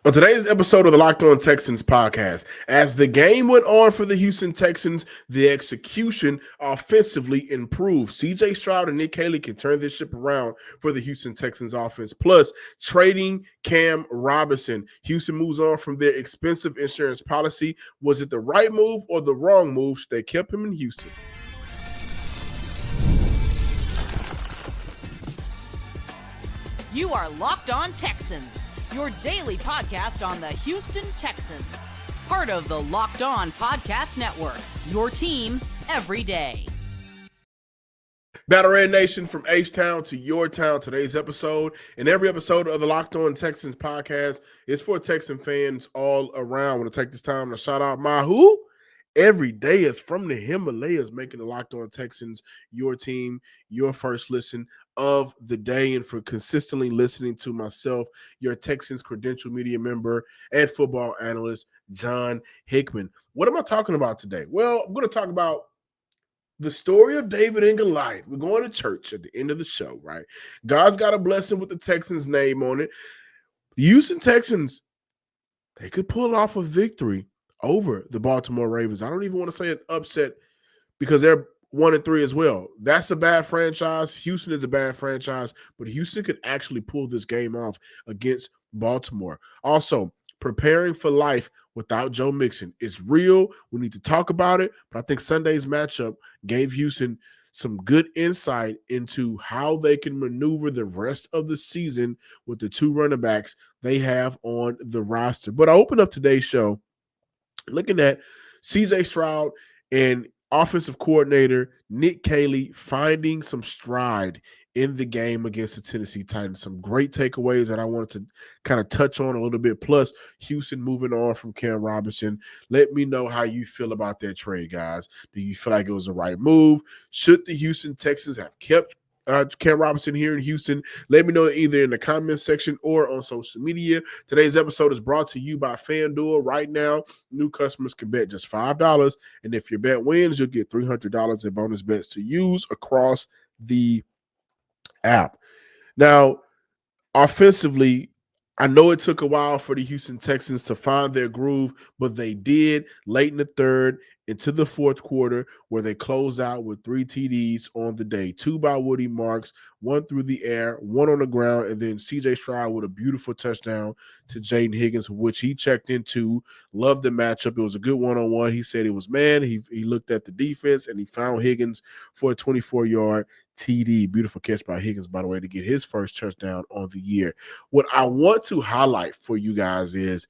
On today's episode of the Locked On Texans podcast, as the game went on for the Houston Texans, the execution offensively improved. CJ Stroud and Nick Caley can turn this ship around for the Houston Texans offense. Plus, trading Cam Robinson. Houston moves on from their expensive insurance policy. Was it the right move or the wrong move? They kept him in Houston. You are Locked On Texans, your daily podcast on the Houston Texans. Part of the Locked On Podcast Network, your team every day. Battle Red Nation, from H-Town to your town. Today's episode and every episode of the Locked On Texans podcast is for Texan fans all around. I want to take this time to shout out my who? Every day is from the Himalayas, making the Locked On Texans your team, your first listen of the day, and for consistently listening to myself, your Texans credential media member and football analyst, John Hickman. What am I talking about today? Well, I'm going to talk about the story of David and Goliath. We're going to church at the end of the show, right? God's got a blessing with the Texans' name on it. The Houston Texans, they could pull off a victory over the Baltimore Ravens. I don't even want to say an upset because they're 1-3 as well. That's a bad franchise. Houston is a bad franchise, but Houston could actually pull this game off against Baltimore. Also, preparing for life without Joe Mixon is real. We need to talk about it, but I think Sunday's matchup gave Houston some good insight into how they can maneuver the rest of the season with the two running backs they have on the roster. But I opened up today's show looking at CJ Stroud and offensive coordinator Nick Caley finding some stride in the game against the Tennessee Titans. Some great takeaways that I wanted to kind of touch on a little bit. Plus, Houston moving on from Cam Robinson. Let me know how you feel about that trade, guys. Do you feel like it was the right move? Should the Houston Texans have kept Cam Robinson here in Houston? Let me know either in the comments section or on social media. Today's episode is brought to you by FanDuel. Right now, new customers can bet just $5, and if your bet wins, you'll get $300 in bonus bets to use across the app. Now, offensively, I know it took a while for the Houston Texans to find their groove, but they did late in the third into the fourth quarter, where they closed out with 3 TDs on the day. 2 by Woody Marks, 1 through the air, 1 on the ground, and then CJ Stroud with a beautiful touchdown to Jaden Higgins, which he checked into. Loved the matchup. It was a good one-on-one. He said it was man. He looked at the defense, and he found Higgins for a 24-yard TD. Beautiful catch by Higgins, by the way, to get his first touchdown on the year. What I want to highlight for you guys is,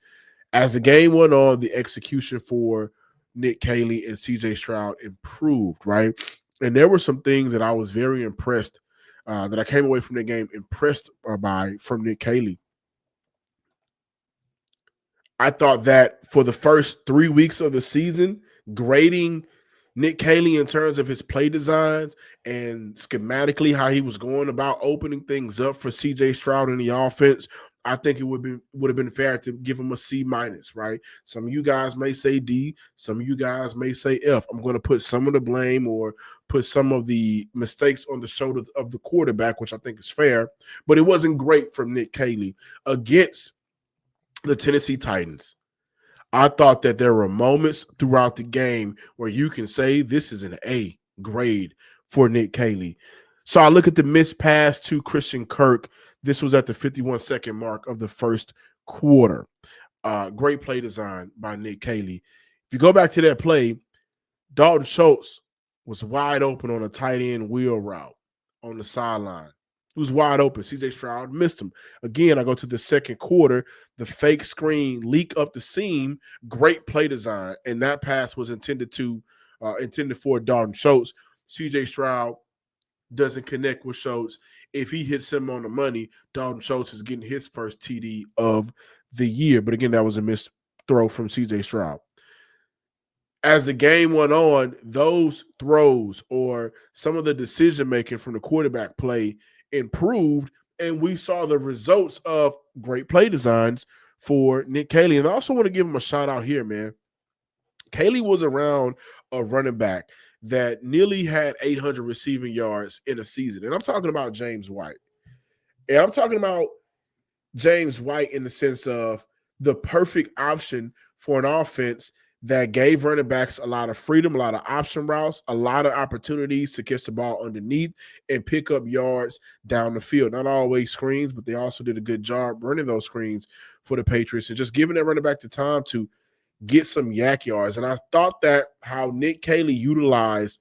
as the game went on, the execution for Nick Caley and CJ Stroud improved, right? And there were some things that I was very impressed, that I came away from the game impressed by from Nick Caley. I thought that for the first 3 weeks of the season, grading Nick Caley in terms of his play designs and schematically how he was going about opening things up for CJ Stroud in the offense, I think it would have been fair to give him a C-, right? Some of you guys may say D, some of you guys may say F. I'm going to put some of the blame or put some of the mistakes on the shoulders of the quarterback, which I think is fair, but it wasn't great from Nick Caley against the Tennessee Titans. I thought that there were moments throughout the game where you can say this is an A grade for Nick Caley. So I look at the missed pass to Christian Kirk. This was at the 51-second mark of the first quarter. Great play design by Nick Caley. If you go back to that play, Dalton Schultz was wide open on a tight end wheel route on the sideline. He was wide open. CJ Stroud missed him. Again, I go to the second quarter, the fake screen, leak up the seam, great play design, and that pass was intended for Dalton Schultz. CJ Stroud doesn't connect with Schultz. If he hits him on the money, Dalton Schultz is getting his first TD of the year. But again, that was a missed throw from CJ Stroud. As the game went on, those throws or some of the decision-making from the quarterback play improved, and we saw the results of great play designs for Nick Caley. And I also want to give him a shout out here, man. Caley was around a running back that nearly had 800 receiving yards in a season. And I'm talking about James White. And I'm talking about James White in the sense of the perfect option for an offense that gave running backs a lot of freedom, a lot of option routes, a lot of opportunities to catch the ball underneath and pick up yards down the field. Not always screens, but they also did a good job running those screens for the Patriots and just giving that running back the time to get some yak yards. And I thought that how Nick Caley utilized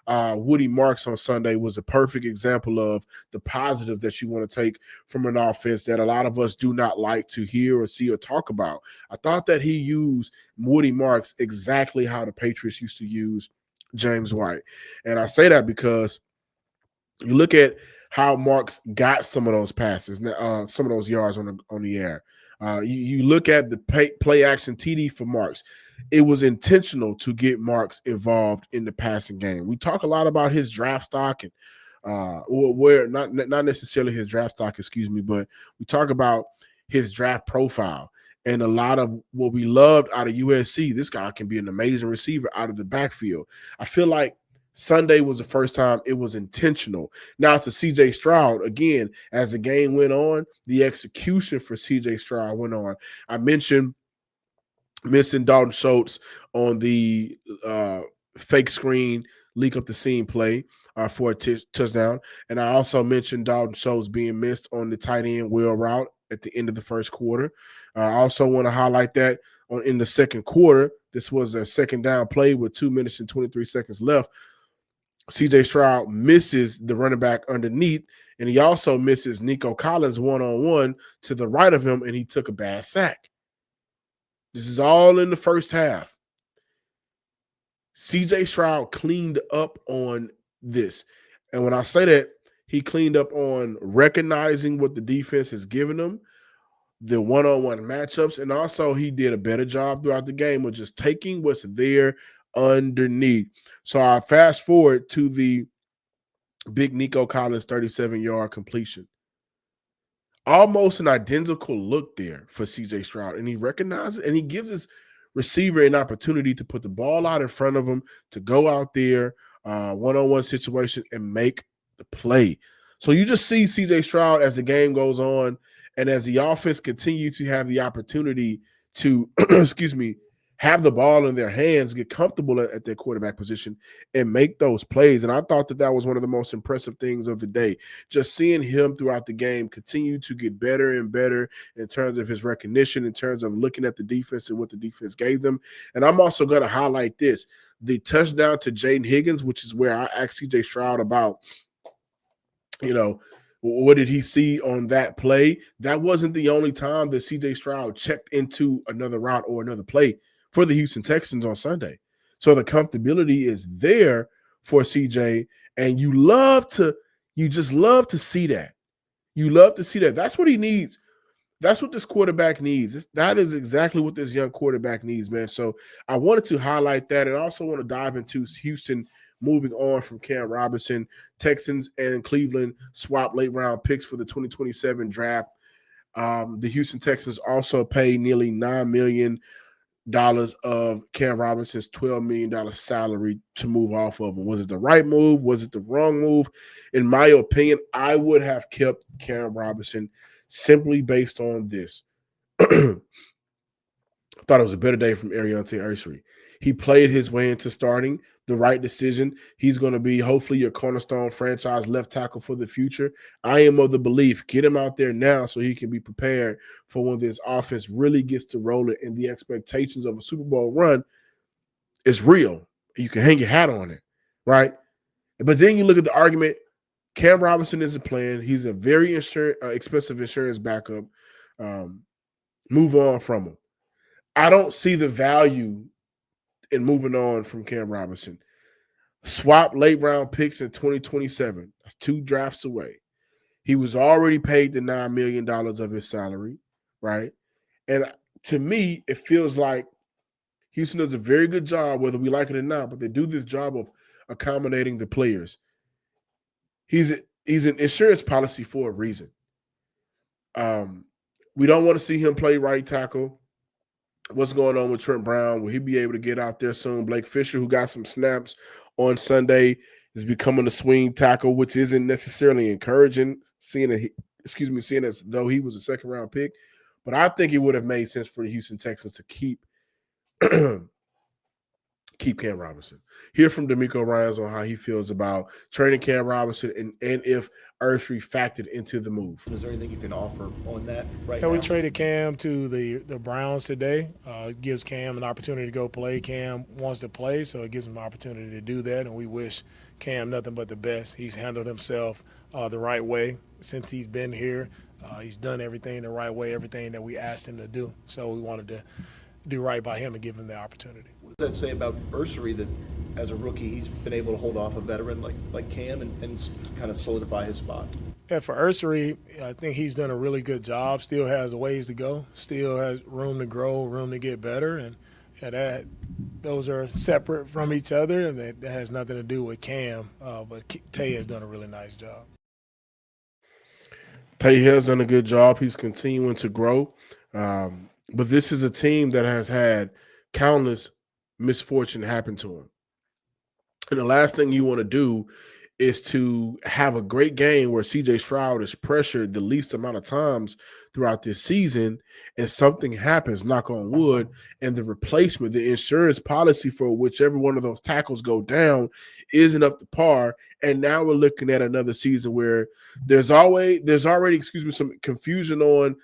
Woody Marks on Sunday was a perfect example of the positive that you want to take from an offense that a lot of us do not like to hear or see or talk about. I thought that he used Woody Marks exactly how the Patriots used to use James White. And I say that because you look at how Marks got some of those passes, some of those yards on the air. You look at the play action TD for Marks. It was intentional to get Marks involved in the passing game. We talk a lot about his draft stock and where not necessarily his draft stock, excuse me, but we talk about his draft profile and a lot of what we loved out of USC. This guy can be an amazing receiver out of the backfield. I feel like Sunday was the first time it was intentional. Now to CJ Stroud, again, as the game went on, the execution for CJ Stroud went on. I mentioned missing Dalton Schultz on the fake screen leak up the scene play for a touchdown. And I also mentioned Dalton Schultz being missed on the tight end wheel route at the end of the first quarter. I also want to highlight that in the second quarter, this was a second down play with 2 minutes and 23 seconds left. CJ Stroud misses the running back underneath, and he also misses Nico Collins one-on-one to the right of him, and he took a bad sack. This is all in the first half. CJ Stroud cleaned up on this. And when I say that, he cleaned up on recognizing what the defense has given him, the one-on-one matchups, and also he did a better job throughout the game of just taking what's there underneath. So I fast forward to the big Nico Collins 37-yard completion. Almost an identical look there for CJ Stroud. And he recognizes and he gives his receiver an opportunity to put the ball out in front of him, to go out there, one-on-one situation and make the play. So you just see CJ Stroud as the game goes on and as the offense continues to have the opportunity to, have the ball in their hands, get comfortable at their quarterback position, and make those plays. And I thought that was one of the most impressive things of the day. Just seeing him throughout the game continue to get better and better in terms of his recognition, in terms of looking at the defense and what the defense gave them. And I'm also going to highlight this. The touchdown to Jaden Higgins, which is where I asked CJ Stroud about, what did he see on that play? That wasn't the only time that CJ Stroud checked into another route or another play for the Houston Texans on Sunday. So the comfortability is there for CJ, and you just love to see that. You love to see that. That's what he needs. That's what this quarterback needs. That is exactly what this young quarterback needs, man. So I wanted to highlight that, and I also want to dive into Houston moving on from Cam Robinson. Texans and Cleveland swap late round picks for the 2027 draft. The Houston Texans also paid nearly $9 million of Cam Robinson's $12 million salary to move off of him. Was it the right move? Was it the wrong move? In my opinion, I would have kept Cam Robinson simply based on this. I thought it was a better day from Ariante Ursary. He played his way into starting, the right decision. He's going to be hopefully your cornerstone franchise left tackle for the future. I am of the belief, get him out there now so he can be prepared for when this offense really gets to rolling and the expectations of a Super Bowl run is real. You can hang your hat on it, right? But then you look at the argument, Cam Robinson isn't playing. He's a very expensive insurance backup. Move on from him. I don't see the value in moving on from Cam Robinson. Swap late round picks in 2027. That's 2 drafts away. He was already paid the $9 million of his salary, right? And to me, it feels like Houston does a very good job, whether we like it or not, but they do this job of accommodating the players. He's an insurance policy for a reason. We don't want to see him play right tackle. What's going on with Trent Brown? Will he be able to get out there soon? Blake Fisher, who got some snaps on Sunday, is becoming a swing tackle, which isn't necessarily encouraging, seeing as though he was a second-round pick. But I think it would have made sense for the Houston Texans to keep Cam Robinson. Hear from D'Amico Ryans on how he feels about trading Cam Robinson and if Ursary factored into the move. Is there anything you can offer on that right Yeah, now? we traded Cam to the Browns today. It gives Cam an opportunity to go play. Cam wants to play, so it gives him an opportunity to do that, and we wish Cam nothing but the best. He's handled himself the right way since he's been here. He's done everything the right way, everything that we asked him to do. So we wanted to do right by him and give him the opportunity. What does that say about Ursary that as a rookie he's been able to hold off a veteran like Cam and kind of solidify his spot? Yeah, for Ursary, I think he's done a really good job. Still has a ways to go. Still has room to grow, room to get better, and those are separate from each other, and that has nothing to do with Cam. But Tay has done a really nice job. Tay has done a good job. He's continuing to grow. But this is a team that has had countless misfortune happen to him. And the last thing you want to do is to have a great game where CJ Stroud is pressured the least amount of times throughout this season, and something happens, knock on wood, and the replacement, the insurance policy for whichever one of those tackles go down isn't up to par. And now we're looking at another season where there's already some confusion on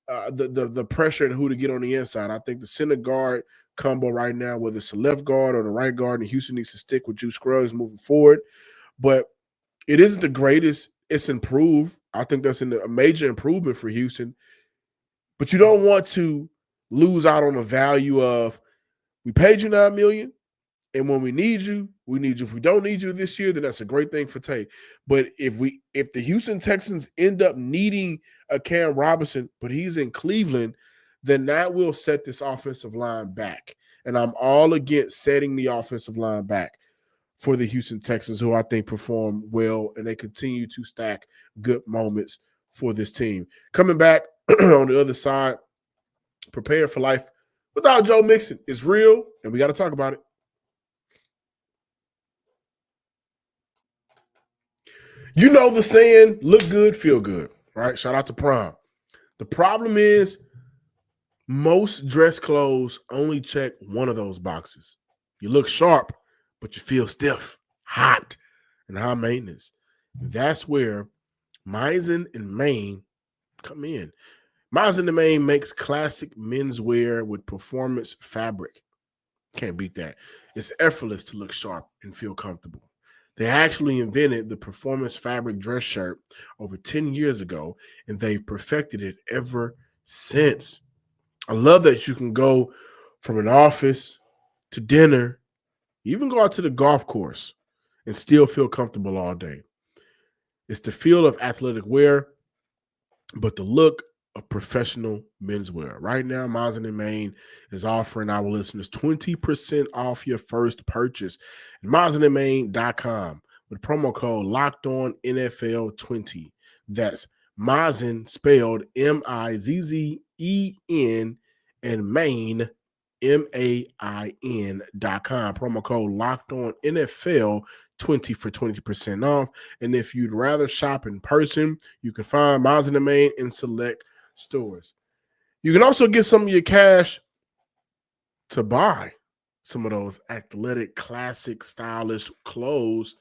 the pressure and who to get on the inside. I think the center guard combo right now, whether it's the left guard or the right guard, and Houston needs to stick with Juice Scruggs moving forward. But it isn't the greatest. It's improved. I think that's a major improvement for Houston. But you don't want to lose out on the value of, we paid you $9 million, and when we need you, we need you. If we don't need you this year, then that's a great thing for Tay. But if the Houston Texans end up needing a Cam Robinson, but he's in Cleveland, then that will set this offensive line back. And I'm all against setting the offensive line back for the Houston Texans, who I think perform well, and they continue to stack good moments for this team. Coming back on the other side, preparing for life without Joe Mixon is real, and we got to talk about it. You know the saying, look good, feel good, right? Shout out to Prime. The problem is most dress clothes only check one of those boxes. You look sharp, but you feel stiff, hot, and high maintenance. That's where Mizzen and Main come in. Mizzen and Main makes classic menswear with performance fabric. Can't beat that. It's effortless to look sharp and feel comfortable. They actually invented the performance fabric dress shirt over 10 years ago, and they've perfected it ever since. I love that you can go from an office to dinner, even go out to the golf course, and still feel comfortable all day. It's the feel of athletic wear, but the look of professional menswear. Right now, Mizzen and Main is offering our listeners 20% off your first purchase at MizzenandMain.com with promo code LOCKEDONNFL20. That's Mizzen, spelled Mizzen, and Main, MAIN.com. Promo code LOCKEDONNFL20 for 20% off. And if you'd rather shop in person, you can find Mizzen and Main in select stores. You can also get some of your cash to buy some of those athletic, classic, stylish clothes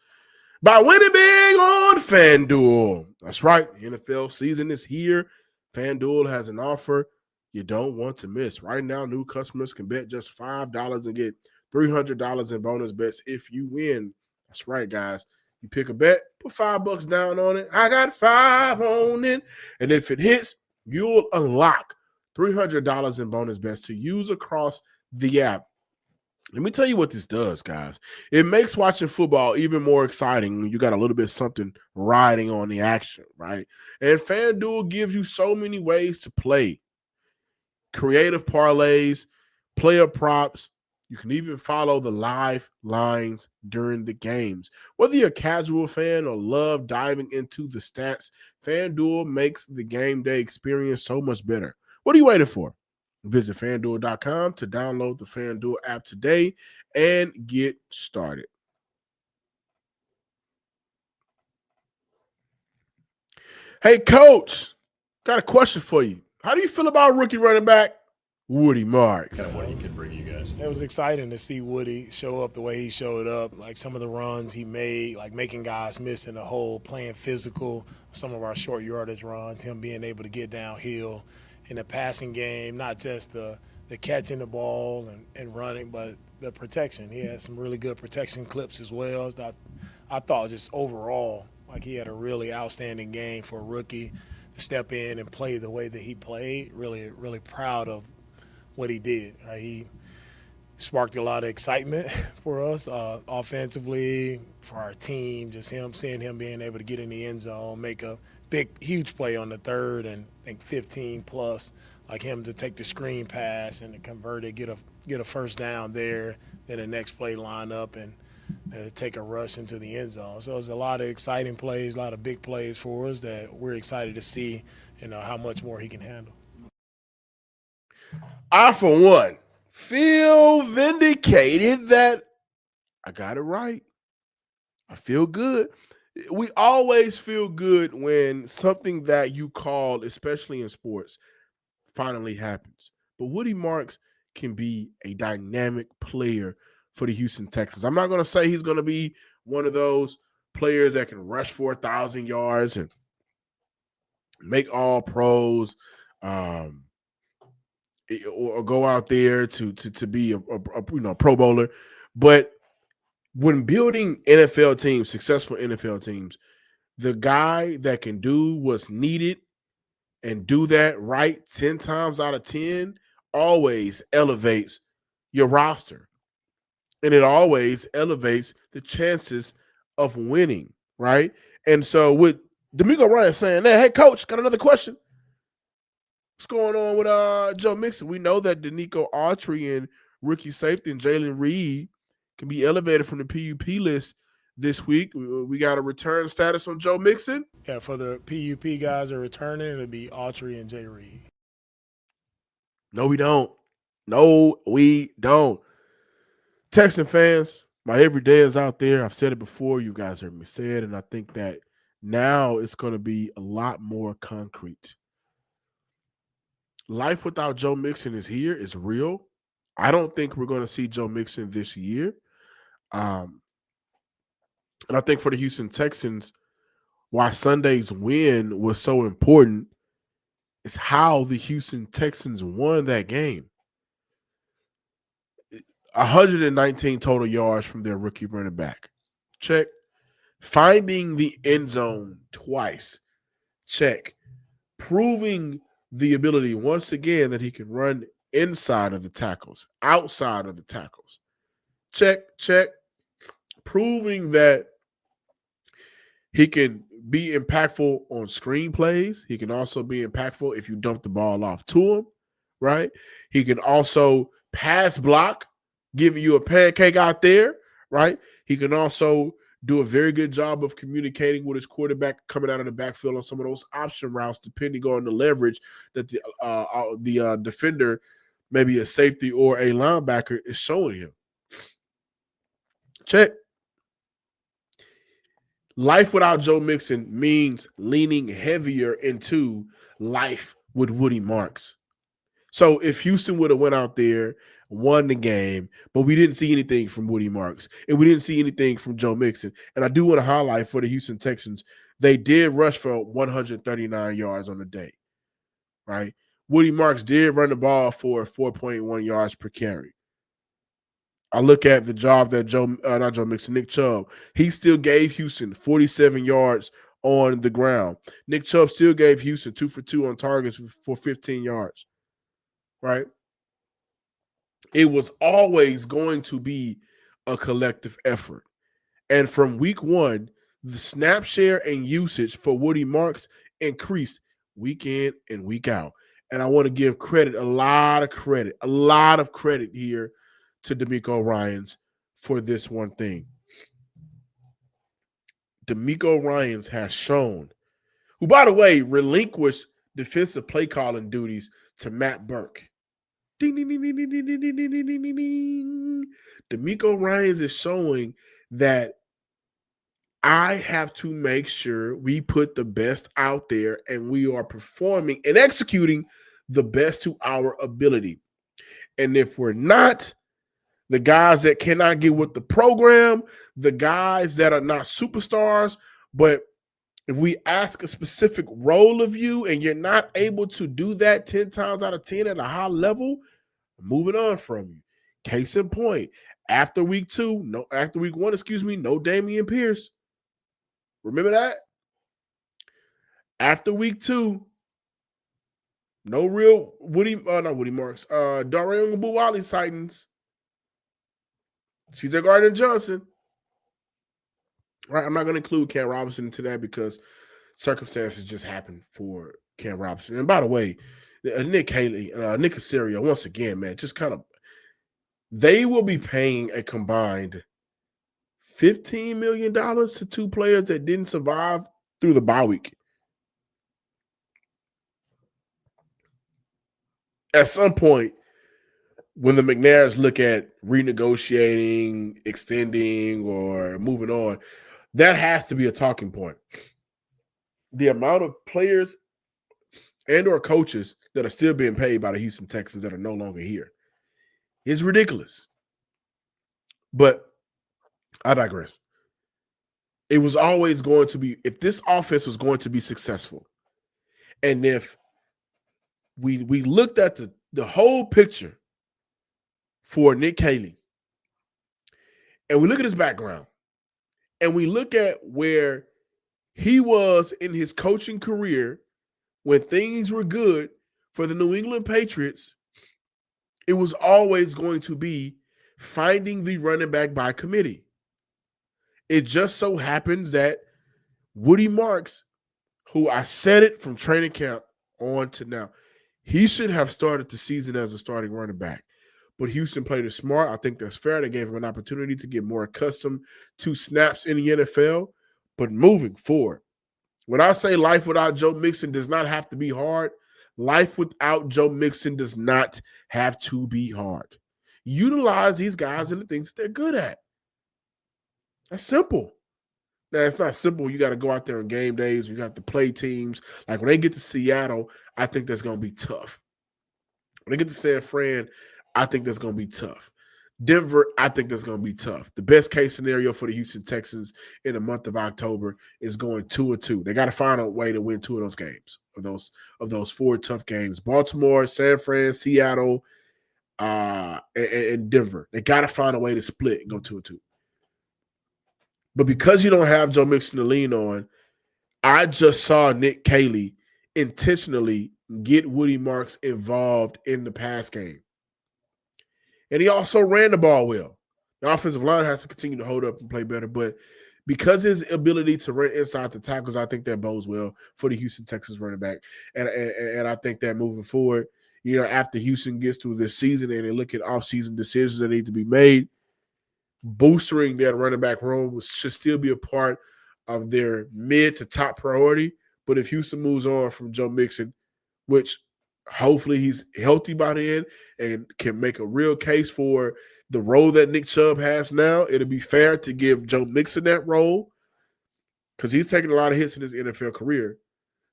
by winning big on FanDuel. That's right. The NFL season is here. FanDuel has an offer you don't want to miss. Right now, new customers can bet just $5 and get $300 in bonus bets if you win. That's right, guys. You pick a bet, put $5 down on it. I got 5 on it. And if it hits, you'll unlock $300 in bonus bets to use across the app. Let me tell you what this does, guys. It makes watching football even more exciting when you got a little bit of something riding on the action, right? And FanDuel gives you so many ways to play. Creative parlays, player props. You can even follow the live lines during the games. Whether you're a casual fan or love diving into the stats, FanDuel makes the game day experience so much better. What are you waiting for? Visit FanDuel.com to download the FanDuel app today and get started. Hey, Coach, got a question for you. How do you feel about rookie running back Woody Marks? Kind of what he could bring you guys. It was exciting to see Woody show up the way he showed up. Like some of the runs he made, like making guys miss in the hole, playing physical. Some of our short yardage runs, him being able to get downhill in the passing game, not just the catching the ball and running, but the protection. He had some really good protection clips as well. I thought just overall, like he had a really outstanding game for a rookie to step in and play the way that he played. Really, really proud of what he did. He sparked a lot of excitement for us offensively, for our team, just seeing him being able to get in the end zone, make a huge play on the third and I think 15 plus, like him to take the screen pass and to convert it, get a first down there, then the next play line up and take a rush into the end zone. So it's a lot of exciting plays, a lot of big plays for us that we're excited to see, how much more he can handle. I, for one, feel vindicated that I got it right. I feel good. We always feel good when something that you call, especially in sports, finally happens. But Woody Marks can be a dynamic player for the Houston Texans. I'm not going to say he's going to be one of those players that can rush for 1,000 yards and make all pros, or go out there to be a Pro Bowler. But when building NFL teams, successful NFL teams, the guy that can do what's needed and do that right 10 times out of 10 always elevates your roster. And it always elevates the chances of winning, right? And so with D'Amico Ryan saying that, hey, coach, got another question. What's going on with Joe Mixon? We know that Danico Autry and rookie safety and Jalen Reed can be elevated from the PUP list this week. We got a return status on Joe Mixon. Yeah, for the PUP guys that are returning, it'll be Autry and Jay Reed. No, we don't. No, we don't. Texan fans, my everyday is out there. I've said it before. You guys heard me say it, and I think that now it's going to be a lot more concrete. Life without Joe Mixon is here, is real. I don't think we're going to see Joe Mixon this year. And I think for the Houston Texans, why Sunday's win was so important is how the Houston Texans won that game. 119 total yards from their rookie running back. Check. Finding the end zone twice. Check. Proving the ability once again that he can run inside of the tackles, outside of the tackles. Check, check. Proving that he can be impactful on screen plays. He can also be impactful if you dump the ball off to him, right? He can also pass block, giving you a pancake out there, right? He can also do a very good job of communicating with his quarterback coming out of the backfield on some of those option routes, depending on the leverage that the defender, maybe a safety or a linebacker, is showing him. Check. Life without Joe Mixon means leaning heavier into life with Woody Marks. So if Houston would have went out there, won the game, but we didn't see anything from Woody Marks, and we didn't see anything from Joe Mixon. And I do want to highlight for the Houston Texans, they did rush for 139 yards on the day, right? Woody Marks did run the ball for 4.1 yards per carry. I look at the job that Nick Chubb, he still gave Houston 47 yards on the ground. Nick Chubb still gave Houston 2 for 2 on targets for 15 yards, right? It was always going to be a collective effort. And from week one, the snap share and usage for Woody Marks increased week in and week out. And I want to give credit, a lot of credit here to D'Amico Ryans for this one thing. D'Amico Ryans has shown, who, by the way, relinquished defensive play calling duties to Matt Burke. Ding, ding, ding, ding, ding, ding, ding, ding, ding, ding, ding. D'Amico Ryans is showing that I have to make sure we put the best out there and we are performing and executing the best to our ability. And if we're not, the guys that cannot get with the program, the guys that are not superstars, but if we ask a specific role of you and you're not able to do that 10 times out of 10 at a high level, moving on from you. Case in point, after week one, no Dameon Pierce. Remember that? After week 2, no real not Woody Marks, Darian Buwali sightings. CJ Gardner-Johnson. Right, I'm not going to include Cam Robinson into that because circumstances just happened for Cam Robinson. And by the way, Nick Caley, Nick Caserio, once again, man, just kind of, they will be paying a combined $15 million to 2 players that didn't survive through the bye week. At some point, when the McNairs look at renegotiating, extending, or moving on, that has to be a talking point. The amount of players and or coaches that are still being paid by the Houston Texans that are no longer here is ridiculous. But I digress. It was always going to be, if this offense was going to be successful, and if we looked at the whole picture for Nick Caley, and we look at his background, and we look at where he was in his coaching career when things were good for the New England Patriots, it was always going to be finding the running back by committee. It just so happens that Woody Marks, who I said it from training camp on to now, he should have started the season as a starting running back. But Houston played it smart. I think that's fair. They gave him an opportunity to get more accustomed to snaps in the NFL. But moving forward, when I say life without Joe Mixon does not have to be hard, life without Joe Mixon does not have to be hard. Utilize these guys in the things that they're good at. That's simple. Now, it's not simple. You got to go out there on game days. You got to play teams. Like when they get to Seattle, I think that's going to be tough. When they get to San Fran, I think that's going to be tough. Denver, I think that's going to be tough. The best case scenario for the Houston Texans in the month of October is going 2-2. They got to find a way to win 2 of those games, of those 4 tough games. Baltimore, San Fran, Seattle, and Denver. They got to find a way to split and go 2-2. But because you don't have Joe Mixon to lean on, I just saw Nick Caley intentionally get Woody Marks involved in the pass game. And he also ran the ball well. The offensive line has to continue to hold up and play better, but because his ability to run inside the tackles, I think that bodes well for the Houston Texans running back. And I think that moving forward, after Houston gets through this season and they look at offseason decisions that need to be made, boosting that running back room should still be a part of their mid to top priority. But if Houston moves on from Joe Mixon, which hopefully he's healthy by the end and can make a real case for the role that Nick Chubb has now, it'll be fair to give Joe Mixon that role because he's taken a lot of hits in his NFL career.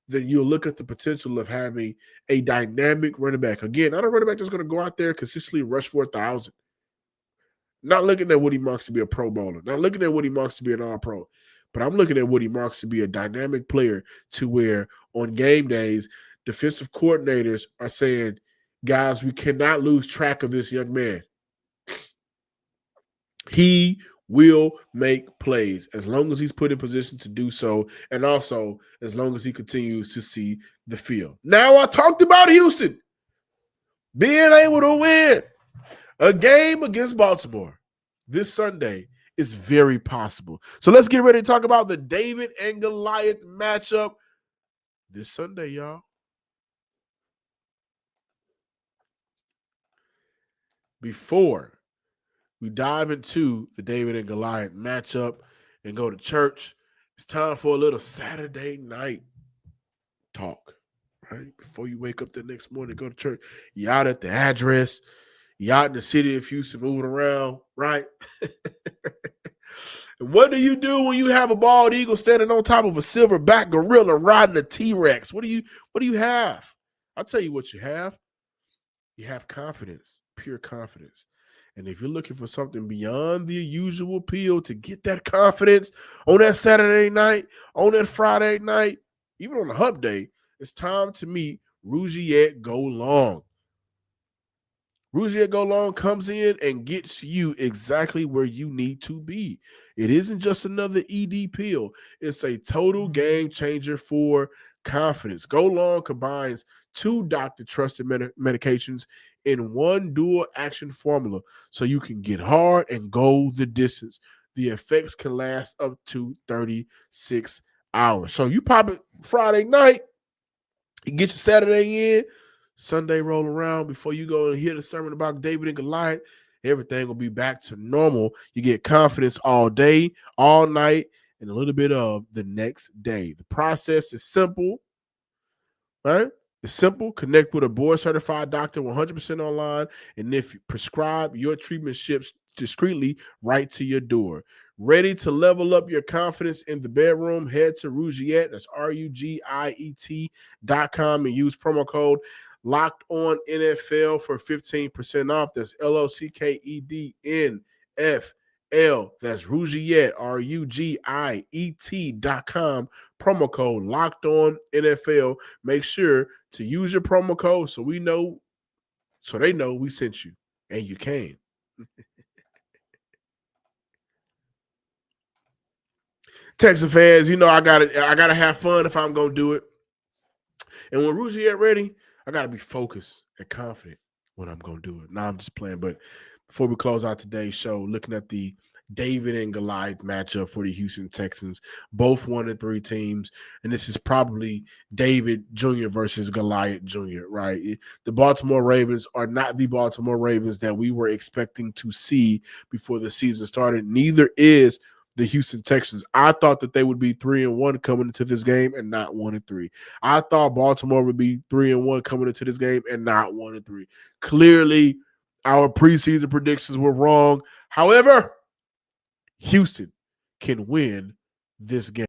Then you'll look at the potential of having a dynamic running back. Again, not a running back that's going to go out there and consistently rush for 1,000. Not looking at Woody Marks to be a Pro Bowler. Not looking at Woody Marks to be an All-Pro. But I'm looking at Woody Marks to be a dynamic player to where on game days, defensive coordinators are saying, guys, we cannot lose track of this young man. He will make plays as long as he's put in position to do so, and also as long as he continues to see the field. Now I talked about Houston being able to win a game against Baltimore this Sunday is very possible. So let's get ready to talk about the David and Goliath matchup this Sunday, y'all. Before we dive into the David and Goliath matchup and go to church, it's time for a little Saturday night talk, right? Before you wake up the next morning, go to church. You out at the address. You out in the city of Houston moving around, right? And what do you do when you have a bald eagle standing on top of a silverback gorilla riding a T-Rex? What do you have? I'll tell you what you have. You have confidence, pure confidence. And if you're looking for something beyond the usual appeal to get that confidence on that Saturday night, on that Friday night, even on the hump day, it's time to meet Rougiette Go Long. Rougiette Go Long comes in and gets you exactly where you need to be. It isn't just another ED pill. It's a total game changer for confidence. Go Long combines 2 doctor-trusted medications in one dual action formula so you can get hard and go the distance. The effects can last up to 36 hours. So you pop it Friday night, you get your Saturday in, Sunday roll around before you go and hear the sermon about David and Goliath. Everything will be back to normal. You get confidence all day, all night, and a little bit of the next day. The process is simple, right? It's simple. Connect with a board-certified doctor 100% online, and if you prescribe, your treatment ships discreetly right to your door. Ready to level up your confidence in the bedroom? Head to Rougiette, that's RUGIET.com, and use promo code Locked On NFL for 15% off. That's LOCKEDNFL. That's Rougiette, RUGIET.com. Promo code Locked On NFL. Make sure to use your promo code so they know we sent you and you came. Texas fans, I gotta have fun if I'm gonna do it. And when Rougiette ready, I gotta be focused and confident when I'm gonna do it. Now I'm just playing. But before we close out today's show, looking at the David and Goliath matchup for the Houston Texans, both 1-3 teams, and this is probably David Jr. versus Goliath Jr., right? The Baltimore Ravens are not the Baltimore Ravens that we were expecting to see before the season started. Neither is the Houston Texans. I thought that they would be 3-1 coming into this game and not 1-3. I thought Baltimore would be 3-1 coming into this game and not 1-3. Clearly, our preseason predictions were wrong. However, Houston can win this game.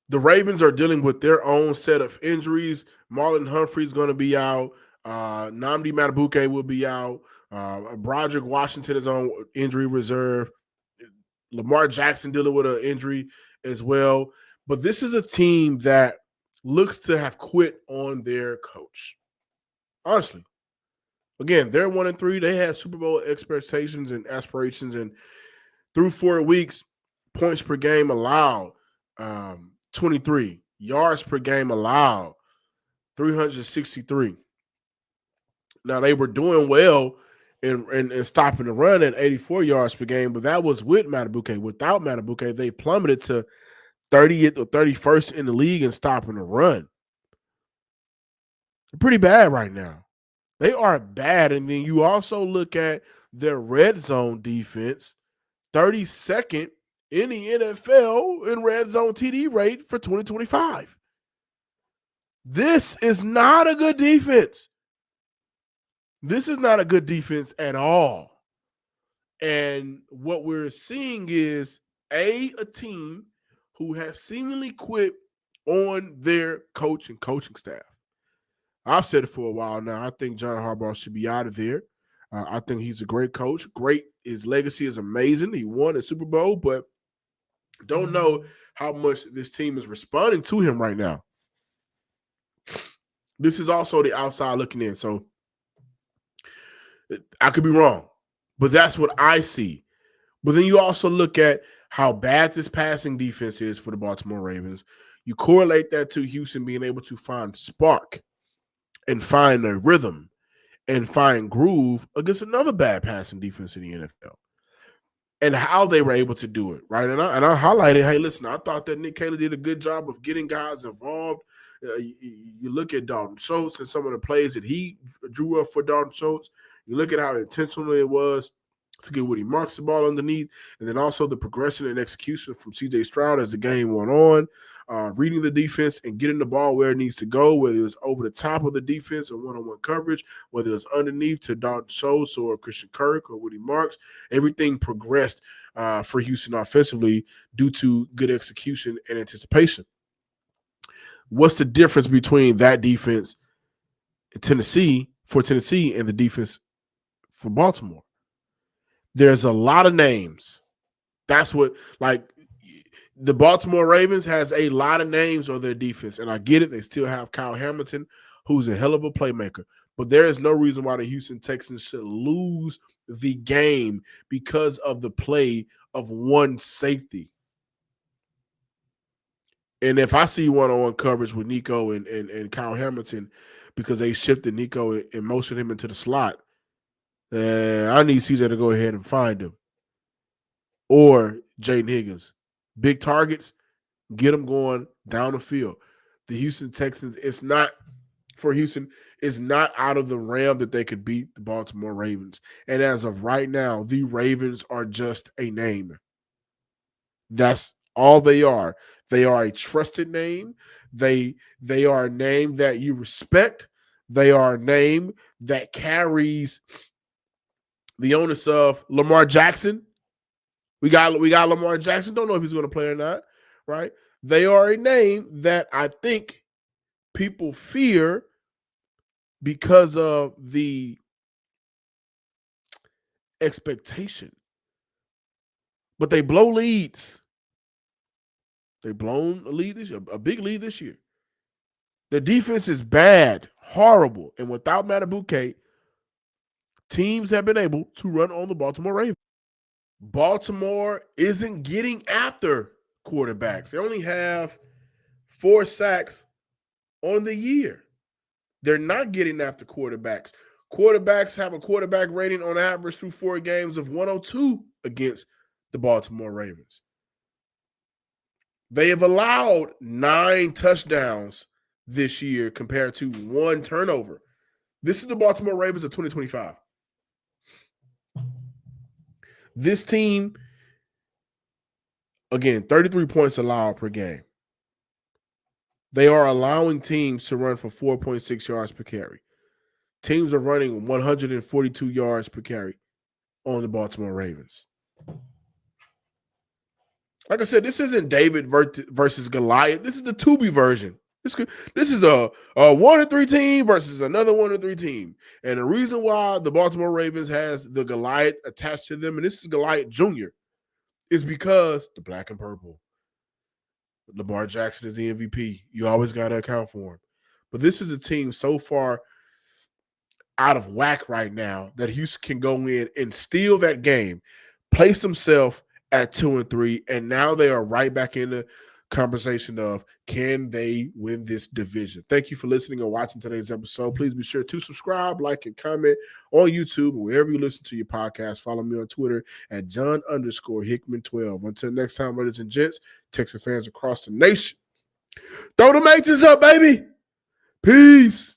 The Ravens are dealing with their own set of injuries. Marlon Humphrey's going to be out. Nnamdi Madubuike will be out. Broderick Washington is on injury reserve. Lamar Jackson dealing with an injury as well. But this is a team that looks to have quit on their coach. Honestly. Again, they're 1-3. They had Super Bowl expectations and aspirations, and through 4 weeks, points per game allowed, 23. Yards per game allowed, 363. Now, they were doing well in stopping the run at 84 yards per game, but that was with Madubuike. Without Madubuike, they plummeted to 30th or 31st in the league in stopping the run. They're pretty bad right now. They are bad. And then you also look at their red zone defense, 32nd in the NFL in red zone TD rate for 2025. This is not a good defense. This is not a good defense at all. And what we're seeing is a team who has seemingly quit on their coach and coaching staff. I've said it for a while now. I think John Harbaugh should be out of there. I think he's a great coach. Great. His legacy is amazing. He won a Super Bowl, but don't know how much this team is responding to him right now. This is also the outside looking in. So I could be wrong, but that's what I see. But then you also look at how bad this passing defense is for the Baltimore Ravens. You correlate that to Houston being able to find spark and find a rhythm and find groove against another bad passing defense in the NFL. And how they were able to do it, right? And I highlighted, hey, listen, I thought that Nick Caley did a good job of getting guys involved. You look at Dalton Schultz and some of the plays that he drew up for Dalton Schultz. You look at how intentional it was to get Woody Marks the ball underneath, and then also the progression and execution from C.J. Stroud as the game went on, reading the defense and getting the ball where it needs to go, whether it's over the top of the defense or one-on-one coverage, whether it's underneath to Dalton Schultz or Christian Kirk or Woody Marks. Everything progressed for Houston offensively due to good execution and anticipation. What's the difference between that defense Tennessee and the defense for Baltimore. There's a lot of names. That's what, like, the Baltimore Ravens has a lot of names on their defense, and I get it. They still have Kyle Hamilton, who's a hell of a playmaker. But there is no reason why the Houston Texans should lose the game because of the play of one safety. And if I see one-on-one coverage with Nico and Kyle Hamilton because they shifted Nico and motioned him into the slot, I need CJ to go ahead and find him. Or Jaden Higgins. Big targets, get them going down the field. The Houston Texans, it's not out of the realm that they could beat the Baltimore Ravens. And as of right now, the Ravens are just a name. That's all they are. They are a trusted name. They are a name that you respect. They are a name that carries the onus of Lamar Jackson. We got Lamar Jackson. Don't know if he's going to play or not, right? They are a name that I think people fear because of the expectation. But they blow leads. They've blown a lead this year, a big lead this year. The defense is bad, horrible, and without Madubuike, teams have been able to run on the Baltimore Ravens. Baltimore isn't getting after quarterbacks. They only have 4 sacks on the year. They're not getting after quarterbacks. Quarterbacks have a quarterback rating on average through 4 games of 102 against the Baltimore Ravens. They have allowed 9 touchdowns this year compared to 1 turnover. This is the Baltimore Ravens of 2025. This team, again, 33 points allowed per game. They are allowing teams to run for 4.6 yards per carry. Teams are running 142 yards per carry on the Baltimore Ravens. Like I said, this isn't David versus Goliath. This is the Tubi version. This is a 1-3 team versus another 1-3 team. And the reason why the Baltimore Ravens has the Goliath attached to them, and this is Goliath Jr., is because the black and purple. Lamar Jackson is the MVP. You always got to account for him. But this is a team so far out of whack right now that Houston can go in and steal that game, place themselves at 2-3, and now they are right back in the conversation of can they win this division. Thank you for listening and watching today's episode. Please be sure to subscribe, like, and comment on YouTube or wherever you listen to your podcast. Follow me on Twitter at John_Hickman12. Until next time, ladies and gents, Texas fans across the nation, throw the Matrix up, baby. Peace.